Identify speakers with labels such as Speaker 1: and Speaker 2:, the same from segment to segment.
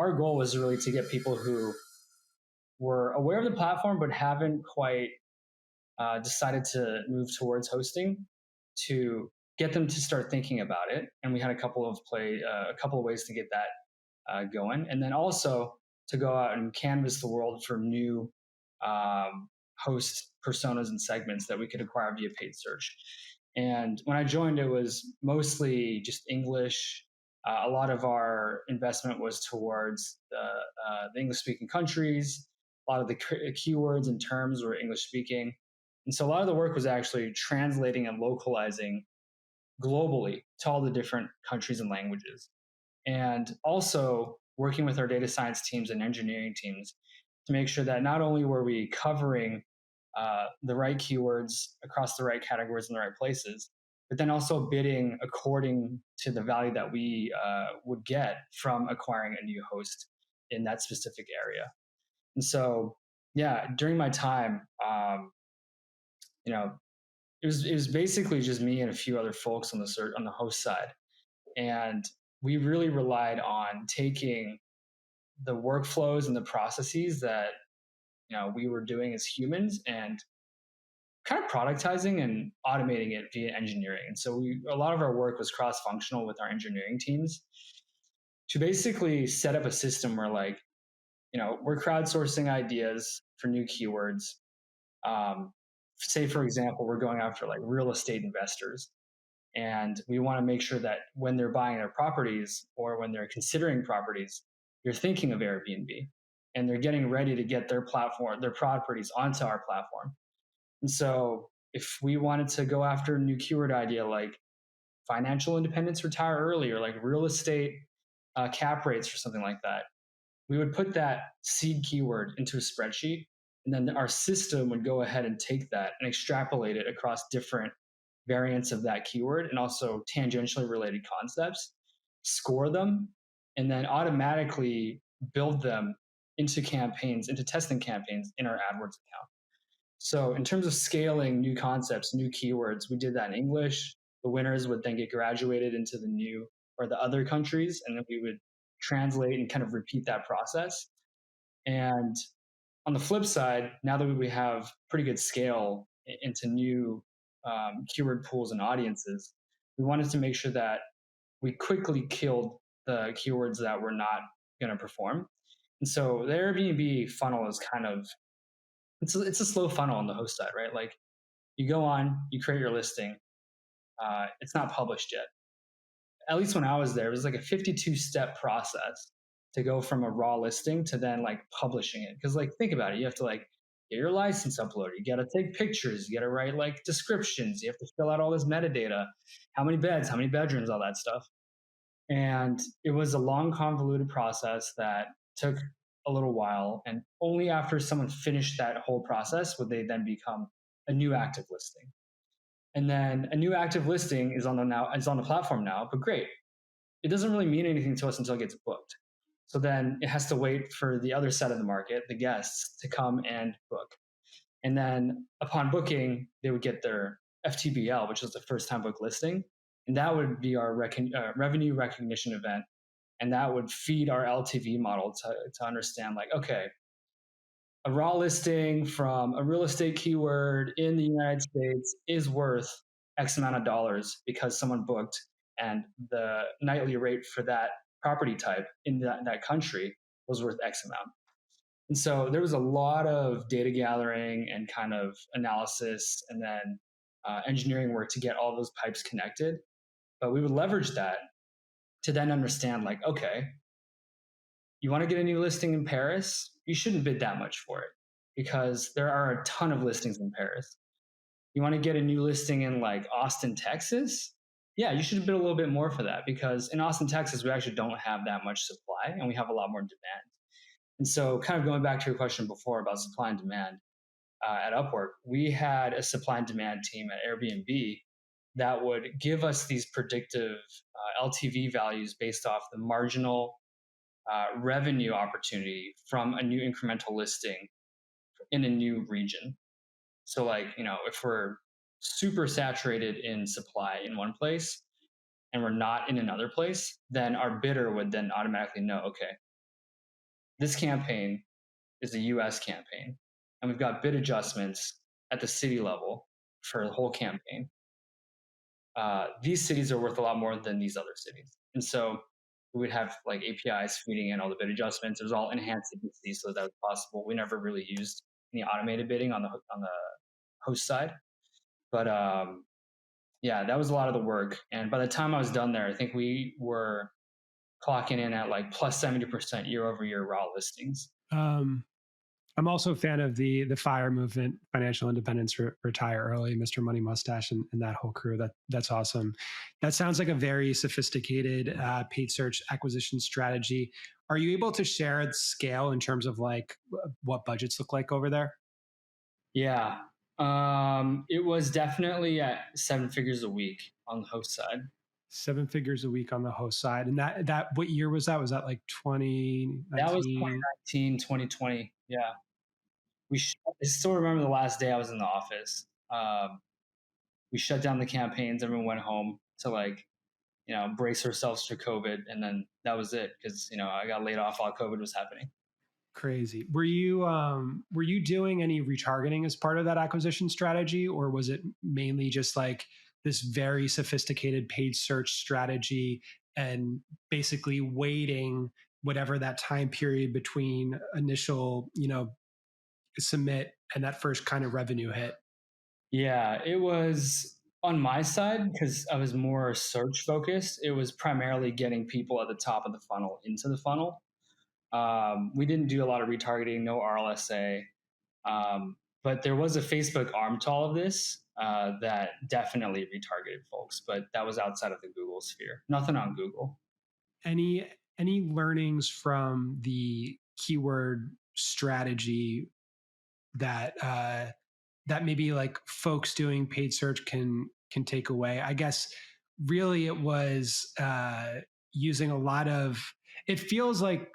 Speaker 1: our goal was really to get people who were aware of the platform but haven't quite decided to move towards hosting, to get them to start thinking about it. And we had a couple of ways to get that going, and then also to go out and canvas the world for new host personas and segments that we could acquire via paid search. And when I joined, it was mostly just English. A lot of our investment was towards the English speaking countries. A lot of the keywords and terms were English speaking. And so a lot of the work was actually translating and localizing globally to all the different countries and languages. And also working with our data science teams and engineering teams to make sure that not only were we covering the right keywords across the right categories in the right places, but then also bidding according to the value that we would get from acquiring a new host in that specific area. And so, yeah, during my time, you know, it was basically just me and a few other folks on the host side, and we really relied on taking the workflows and the processes that we were doing as humans and kind of productizing and automating it via engineering. And so a lot of our work was cross-functional with our engineering teams to basically set up a system where, like, we're crowdsourcing ideas for new keywords. Say, for example, we're going after like real estate investors, and we want to make sure that when they're buying their properties or when they're considering properties, they're thinking of Airbnb and they're getting ready to get their properties onto our platform. And so if we wanted to go after a new keyword idea like financial independence, retire early, or like real estate cap rates or something like that, we would put that seed keyword into a spreadsheet, and then our system would go ahead and take that and extrapolate it across different variants of that keyword and also tangentially related concepts, score them, and then automatically build them into campaigns, into testing campaigns in our AdWords account. So in terms of scaling new concepts, new keywords, we did that in English. The winners would then get graduated into the new or the other countries, and then we would translate and kind of repeat that process. And on the flip side, now that we have pretty good scale into new keyword pools and audiences, we wanted to make sure that we quickly killed the keywords that were not going to perform. And so the Airbnb funnel is kind of, it's a slow funnel on the host side, right? Like, you go on, you create your listing, it's not published yet. At least when I was there, it was like a 52-step process to go from a raw listing to then like publishing it. Because, like, think about it, you have to like get your license uploaded, you got to take pictures, you got to write like descriptions, you have to fill out all this metadata, how many beds, how many bedrooms, all that stuff. And it was a long, convoluted process that took a little while. And only after someone finished that whole process would they then become a new active listing. And then a new active listing is on the platform now, but great. It doesn't really mean anything to us until it gets booked. So then it has to wait for the other side of the market, the guests, to come and book. And then upon booking, they would get their FTBL, which is the first time book listing. And that would be our revenue recognition event. And that would feed our LTV model to understand, like, okay, a raw listing from a real estate keyword in the United States is worth X amount of dollars because someone booked, and the nightly rate for that property type in that country was worth X amount. And so there was a lot of data gathering and kind of analysis and then engineering work to get all those pipes connected. But we would leverage that to then understand, like, okay, you want to get a new listing in Paris? You shouldn't bid that much for it because there are a ton of listings in Paris. You want to get a new listing in like Austin, Texas? Yeah, you should bid a little bit more for that because in Austin, Texas, we actually don't have that much supply and we have a lot more demand. And so, kind of going back to your question before about supply and demand, at Upwork, we had a supply and demand team at Airbnb that would give us these predictive LTV values based off the marginal revenue opportunity from a new incremental listing in a new region. So, like, if we're super saturated in supply in one place and we're not in another place, then our bidder would then automatically know, okay, this campaign is a US campaign, and we've got bid adjustments at the city level for the whole campaign. These cities are worth a lot more than these other cities. And so we would have like APIs feeding in all the bid adjustments. It was all enhanced CPC, so that was possible. We never really used any automated bidding on the host side, but yeah, that was a lot of the work. And by the time I was done there, I think we were clocking in at like plus 70% year over year raw listings.
Speaker 2: I'm also a fan of the FIRE movement, financial independence, retire early, Mr. Money Mustache, and that whole crew. That's awesome. That sounds like a very sophisticated paid search acquisition strategy. Are you able to share the scale in terms of like what budgets look like over there?
Speaker 1: Yeah. It was definitely at seven figures a week on the host side.
Speaker 2: 7 figures a week on the host side. And that what year was that? Was that like
Speaker 1: That was
Speaker 2: 2019?
Speaker 1: 2019, 2020. Yeah. I still remember the last day I was in the office. We shut down the campaigns. Everyone went home to like, brace ourselves through COVID. And then that was it because, I got laid off while COVID was happening.
Speaker 2: Crazy. Were you doing any retargeting as part of that acquisition strategy, or was it mainly just like this very sophisticated paid search strategy and basically waiting whatever that time period between initial, submit and that first kind of revenue hit?
Speaker 1: Yeah, it was on my side because I was more search focused. It was primarily getting people at the top of the funnel into the funnel. We didn't do a lot of retargeting, no RLSA, but there was a Facebook arm to all of this that definitely retargeted folks, but that was outside of the Google sphere. Nothing on Google.
Speaker 2: Any learnings from the keyword strategy that that maybe like folks doing paid search can take away? I guess really it was using a lot of, it feels like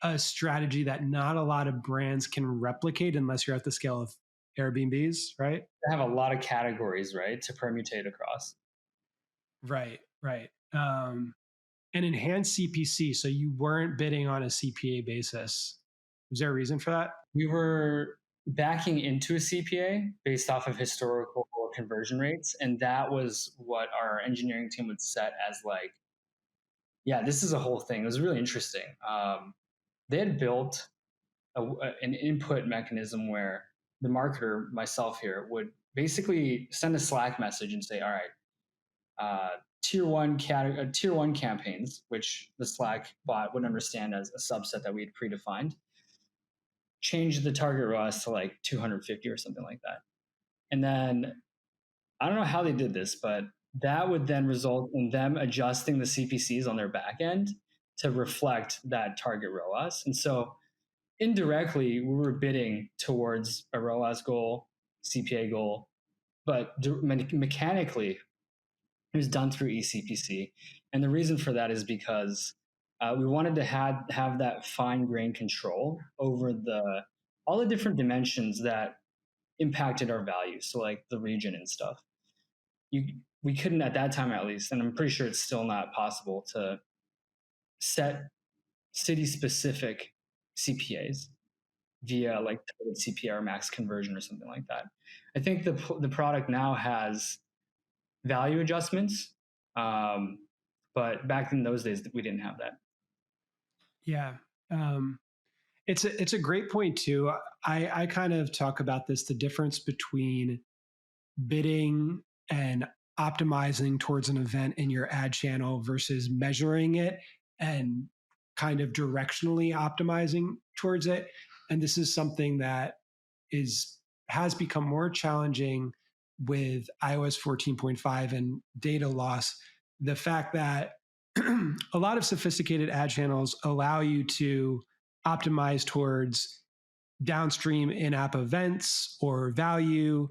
Speaker 2: a strategy that not a lot of brands can replicate unless you're at the scale of Airbnbs, right?
Speaker 1: They have a lot of categories, right, to permutate across.
Speaker 2: Right. And enhanced CPC. So you weren't bidding on a CPA basis. Was there a reason for that?
Speaker 1: We were backing into a CPA based off of historical conversion rates. And that was what our engineering team would set as like, yeah, this is a whole thing. It was really interesting. They had built an input mechanism where the marketer, myself here, would basically send a Slack message and say, all right, tier one campaigns, which the Slack bot would understand as a subset that we had predefined, change the target ROAS to like 250 or something like that. And then I don't know how they did this, but that would then result in them adjusting the CPCs on their back end to reflect that target ROAS. And so indirectly, we were bidding towards a ROAS goal, CPA goal, but mechanically, it was done through eCPC. And the reason for that is because we wanted to have that fine grained control over all the different dimensions that impacted our values. So like the region and stuff. We couldn't at that time, at least, and I'm pretty sure it's still not possible to set city specific CPAs via like CPA or max conversion or something like that. I think the product now has value adjustments, but back in those days we didn't have that.
Speaker 2: Yeah. It's a great point too. I kind of talk about this, the difference between bidding and optimizing towards an event in your ad channel versus measuring it and kind of directionally optimizing towards it. And this is something that has become more challenging with iOS 14.5 and data loss. The fact that a lot of sophisticated ad channels allow you to optimize towards downstream in-app events or value.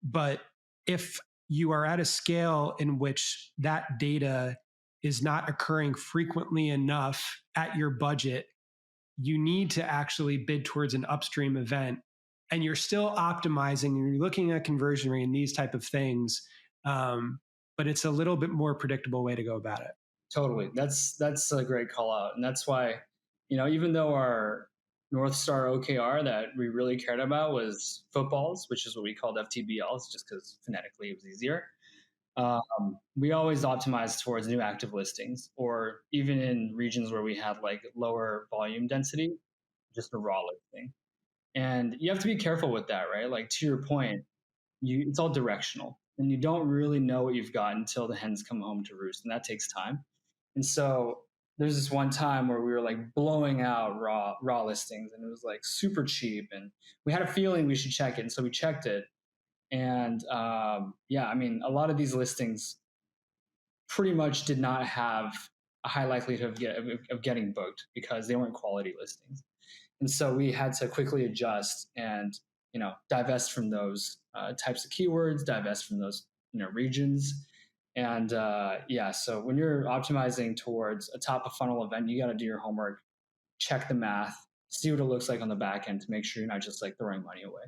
Speaker 2: But if you are at a scale in which that data is not occurring frequently enough at your budget, you need to actually bid towards an upstream event. And you're still optimizing and you're looking at conversion rate and these type of things. But it's a little bit more predictable way to go about it.
Speaker 1: Totally. That's a great call out. And that's why, even though our North Star OKR that we really cared about was footballs, which is what we called FTBLs, just because phonetically it was easier. We always optimized towards new active listings, or even in regions where we had like lower volume density, just a raw listing. And you have to be careful with that, right? Like to your point, it's all directional, and you don't really know what you've got until the hens come home to roost, and that takes time. And so there's this one time where we were like blowing out raw listings, and it was like super cheap, and we had a feeling we should check it, and so we checked it. And yeah, I mean, a lot of these listings pretty much did not have a high likelihood of getting booked because they weren't quality listings. And so we had to quickly adjust and divest from those types of keywords, divest from those regions. And yeah, so when you're optimizing towards a top of funnel event, you got to do your homework, check the math, see what it looks like on the back end to make sure you're not just like throwing money away.